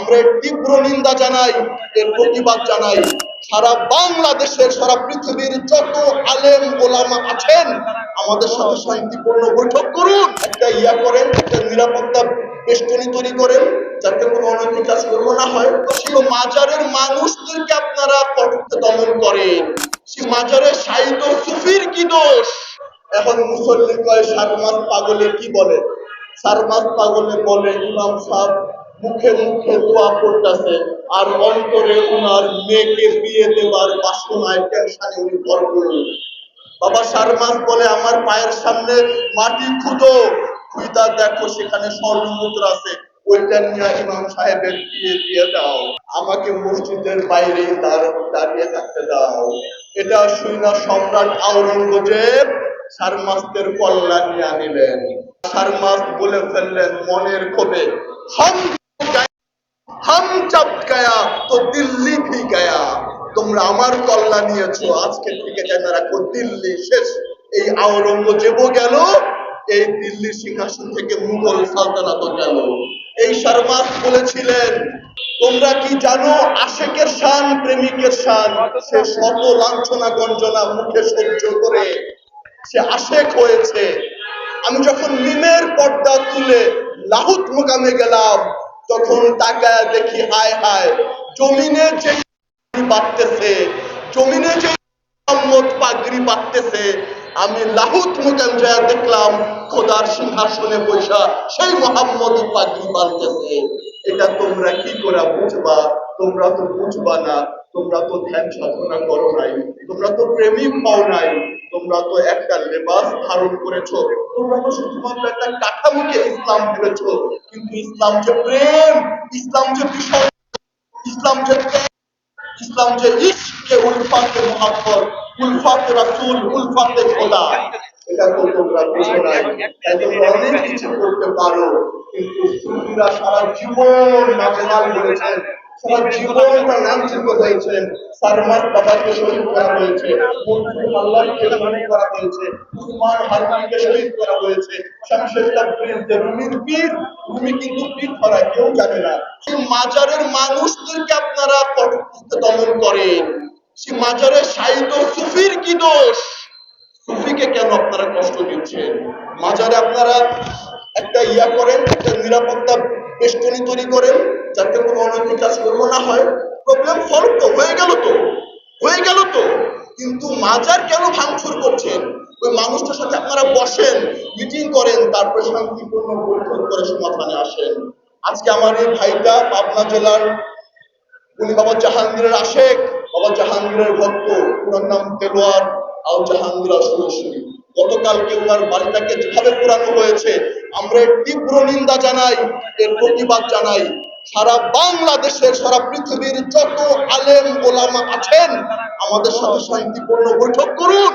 আমরা তীব্র নিন্দা জানাই, এর প্রতিবাদ জানাই। সারা বাংলাদেশের, সারা পৃথিবীর যত আলেম ওলামা আছেন আমাদের সাথে শান্তিপূর্ণ বৈঠক করুন, একটা করেন, একটা নিরাপত্তা বেষ্টনী তৈরি করেন, যাতে কোনো অনৈতিক কাজ করবো না হয়। সেই মাজারের মানুষদেরকে আপনারা কঠোর দমন করেন। সেই মাজারে শাহিদ সুফির কি দোষ? এখন মুসল্লি কয় সারমাস পাগলে কি বলে? সারমাস পাগলে বলে ইমাম সাহেব মুখে মুখে দোয়া করতেছে আর অন্তরে উনার মেয়েকে বিয়ে দেওয়ার বাসনায় টেনশনে উনি ভরপুর। বাবা সারমাস বলে আমার পায়ের সামনে মাটি খুঁজো, খুঁজা দেখো সেখানে স্বর্ণ মুদ্রা আছে, ওইটা নিয়ে ইমাম সাহেবের বিয়ে দিয়ে দাও, আমাকে মসজিদের বাইরে দাঁড়িয়ে থাকতে দাও। এটা শুই না সম্রাট আওরঙ্গজেব সারমাস্তের কল্যাণ নিয়ে আনিলেন। সারমাস্ত বলে ফেললেন মনের ক্ষোভে, হাম চাপ গায়া তো দিল্লি ভি গায়া, তোমরা আমার কল্যাণ নিয়েছো, আজকে থেকে জেনে রাখো দিল্লি শেষ। এই আওরঙ্গজেবও গেল, এই দিল্লি সিংহাসন থেকে মুঘল সালতানাত গেল। এই সারমাস বলেছিলেন তোমরা কি জানো আশেকের শান, প্রেমিকের শান? সে শত লাঞ্ছনা গঞ্জনা মুখে সহ্য করে সে আশেক হয়েছে। আমি যখন মিমের পর্দা তুলে লাহুত মুকামে গেলাম তখন তাকায় দেখি হায় হায়, জমিনে যে বাঁধতেছে, জমিনে যে মোহাম্মদ পাগড়ি বাঁধতেছে, আমি লাহুত মুকাম যায় দেখলাম খোদার সিংহাসনে বৈশা সেই মোহাম্মদ পাগড়ি বাঁধতেছে। এটা তোমরা কি করে বুঝবা? তোমরা তো বুঝবা না, তোমরা তো ধ্যান সাধনা করো নাই, তোমরা তো প্রেমিক হও নাই, তোমরা তো একটা লেবাস ধারণ করেছো, তোমরা তো শুধুমাত্র একটা কাঠামোকে ইসলাম ভেবেছো। কিন্তু ইসলাম যে প্রেম, ইসলাম যে বিষয়, ইসলাম যে ইসলাম যে ইশকে উলফাতে মুহাব্বত, উলফাতে রাসূল, উলফাতে খোদা, এটা তো তোমরা বুঝো নাই। তাই তোমরা অনেক কিছু করতে পারো, কিন্তু সুফিরা সারা জীবন নাজেহাল হয়েছেন, সারা জীবনটা লাঞ্ছিত হয়েছেন। সারমাস বাবাকে শহীদ করা হয়েছে, মনসুর আল্লাহকে শহীদ করা হয়েছে, উসমান হারুনকে শহীদ করা হয়েছে, শামসের তাবরিজ যে রুমির পীর, রুমি কিন্তু পীর ধরা কেউ জানে না। সেই মাজারের মানুষদেরকে আপনারা কঠোর দমন করেন। সেই মাজারে শাহিদ সুফির কি দোষ? সুফিকে কেন আপনারা কষ্ট দিচ্ছেন? মাজারে আপনারা একটা করেন, একটা নিরাপত্তা বেষ্টনী তৈরি করেন, যাতে কোনো অনৈতিক কাজ করবো না হয়। প্রবলেম সলভ তো হয়ে গেল, কিন্তু মাজার কেন ভাঙচুর করছেন? ওই মানুষটার সাথে আপনারা বসেন, মিটিং করেন, তারপর শান্তিপূর্ণ বৈঠক করে সমাধানে আসেন। আজকে আমার এই ভাইটা পাবনা জেলার, উনি বাবা জাহাঙ্গীরের আশেক, বাবা জাহাঙ্গীরের ভক্ত, ওনার নাম দেলোয়ার আল জাহাঙ্গীর আসুরী। গতকালকে ওনার বাড়িটাকে যেভাবে পোড়ানো হয়েছে আমরা এর তীব্র নিন্দা জানাই, এর প্রতিবাদ জানাই। সারা বাংলাদেশের, সারা পৃথিবীর যত আলেম ওলামা আছেন আমাদের সাথে শান্তিপূর্ণ বৈঠক করুন।